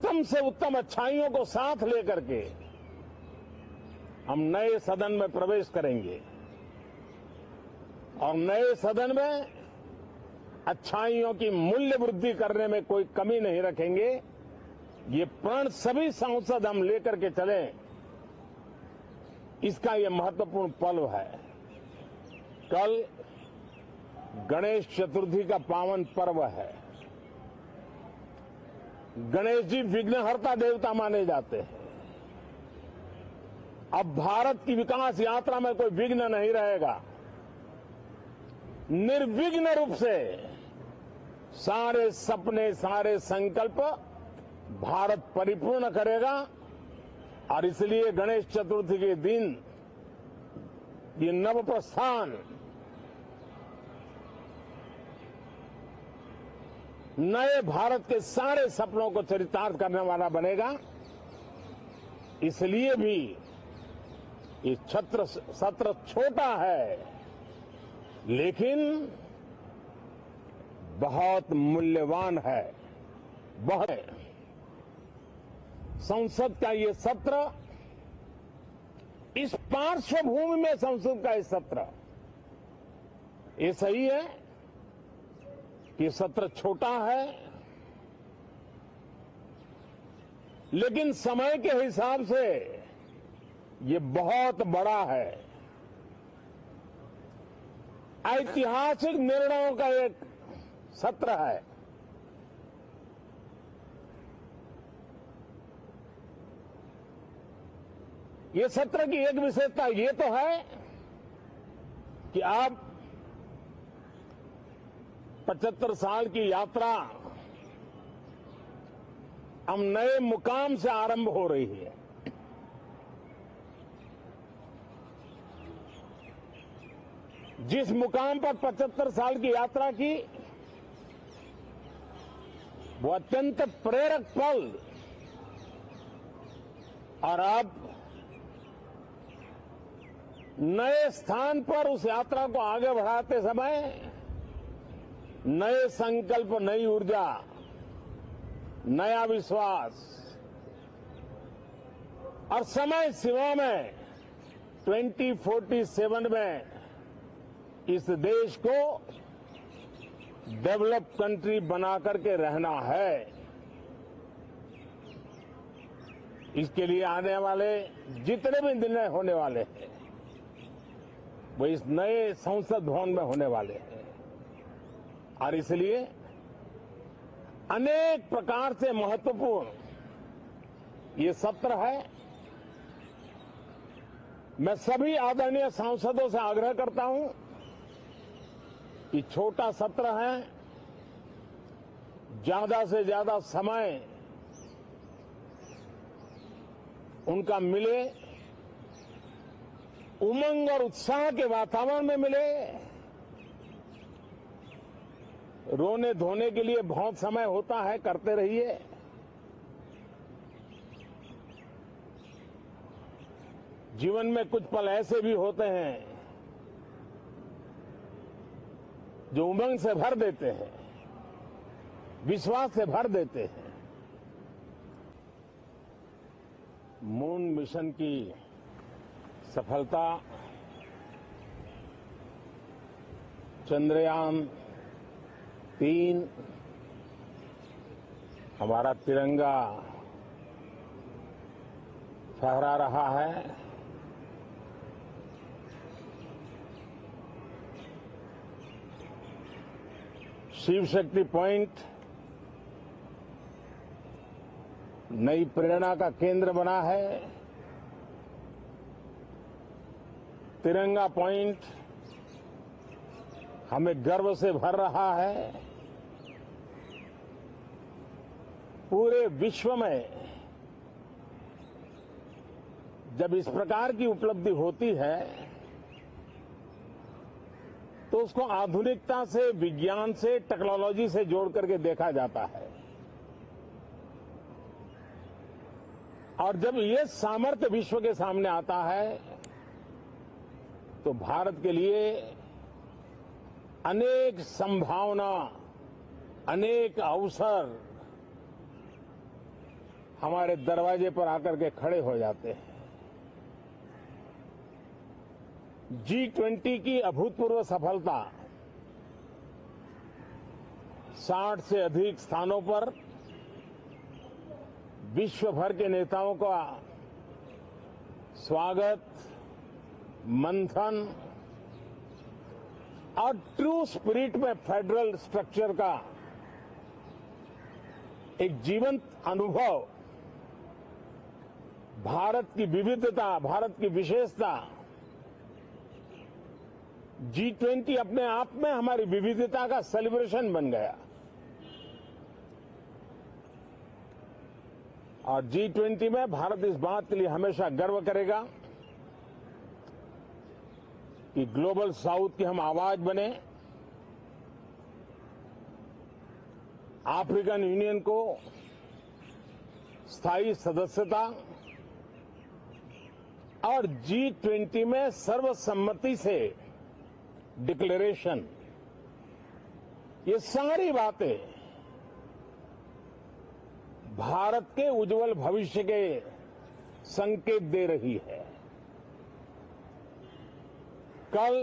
उत्तम से उत्तम अच्छाइयों को साथ लेकर के हम नए सदन में प्रवेश करेंगे और नए सदन में अच्छाइयों की मूल्य वृद्धि करने में कोई कमी नहीं रखेंगे। ये प्रण सभी सांसद हम लेकर के चले, इसका ये महत्वपूर्ण पल है। कल गणेश चतुर्थी का पावन पर्व है। गणेश जी विघ्नहर्ता देवता माने जाते हैं। अब भारत की विकास यात्रा में कोई विघ्न नहीं रहेगा। निर्विघ्न रूप से सारे सपने, सारे संकल्प भारत परिपूर्ण करेगा और इसलिए गणेश चतुर्थी के दिन ये नव प्रस्थान नए भारत के सारे सपनों को चरितार्थ करने वाला बनेगा। इसलिए भी ये सत्र छोटा है, लेकिन बहुत मूल्यवान है। बहुत संसद का ये सत्र, इस पार्श्वभूमि में संसद का ये सत्र, ये सही है कि सत्र छोटा है, लेकिन समय के हिसाब से ये बहुत बड़ा है। ऐतिहासिक निर्णयों का एक सत्र है। ये सत्र की एक विशेषता ये तो है कि आप 75 साल की यात्रा हम नए मुकाम से आरंभ हो रही है। जिस मुकाम पर 75 साल की यात्रा की, वो अत्यंत प्रेरक पल, और अब नए स्थान पर उस यात्रा को आगे बढ़ाते समय नए संकल्प, नई ऊर्जा, नया विश्वास और समय सीमा में 2047 में इस देश को डेवलप कंट्री बना करके रहना है। इसके लिए आने वाले जितने भी निर्णय होने वाले हैं वो इस नए संसद भवन में होने वाले हैं, और इसलिए अनेक प्रकार से महत्वपूर्ण ये सत्र है। मैं सभी आदरणीय सांसदों से आग्रह करता हूं कि छोटा सत्र है, ज्यादा से ज्यादा समय उनका मिले, उमंग और उत्साह के वातावरण में मिले। रोने धोने के लिए बहुत समय होता है, करते रहिए। जीवन में कुछ पल ऐसे भी होते हैं जो उमंग से भर देते हैं, विश्वास से भर देते हैं। मून मिशन की सफलता, चंद्रयान 3, हमारा तिरंगा फहरा रहा है। शिव शक्ति पॉइंट नई प्रेरणा का केंद्र बना है। तिरंगा पॉइंट हमें गर्व से भर रहा है। पूरे विश्व में जब इस प्रकार की उपलब्धि होती है तो उसको आधुनिकता से, विज्ञान से, टेक्नोलॉजी से जोड़ करके देखा जाता है। और जब ये सामर्थ्य विश्व के सामने आता है तो भारत के लिए अनेक संभावना, अनेक अवसर हमारे दरवाजे पर आकर के खड़े हो जाते हैं। G20 की अभूतपूर्व सफलता 60 से अधिक स्थानों पर विश्व भर के नेताओं का स्वागत, मंथन और ट्रू स्पिरिट में फेडरल स्ट्रक्चर का एक जीवंत अनुभव, भारत की विविधता, भारत की विशेषता। G20 अपने आप में हमारी विविधता का सेलिब्रेशन बन गया और G20 में भारत इस बात के लिए हमेशा गर्व करेगा कि ग्लोबल साउथ की हम आवाज बने, अफ्रीकन यूनियन को स्थायी सदस्यता और G20 में सर्वसम्मति से डिक्लेरेशन, ये सारी बातें भारत के उज्जवल भविष्य के संकेत दे रही है। कल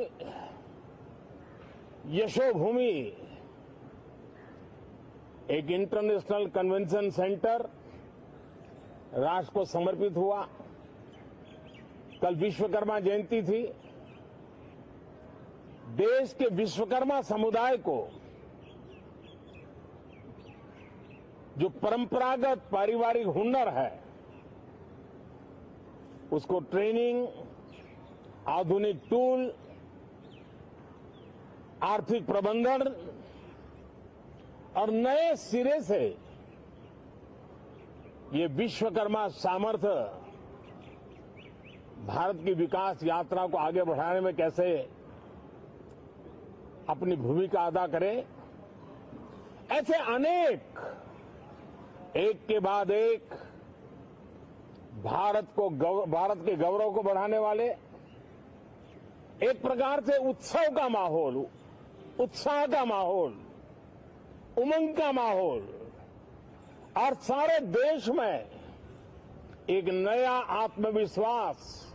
यशोभूमि एक इंटरनेशनल कन्वेंशन सेंटर राष्ट्र को समर्पित हुआ। कल विश्वकर्मा जयंती थी। देश के विश्वकर्मा समुदाय को जो परंपरागत पारिवारिक हुनर है, उसको ट्रेनिंग, आधुनिक टूल, आर्थिक प्रबंधन और नए सिरे से ये विश्वकर्मा सामर्थ्य भारत की विकास यात्रा को आगे बढ़ाने में कैसे अपनी भूमिका अदा करे, ऐसे अनेक एक के बाद एक भारत के गौरव को बढ़ाने वाले, एक प्रकार से उत्सव का माहौल, उत्साह का माहौल, उमंग का माहौल और सारे देश में एक नया आत्मविश्वास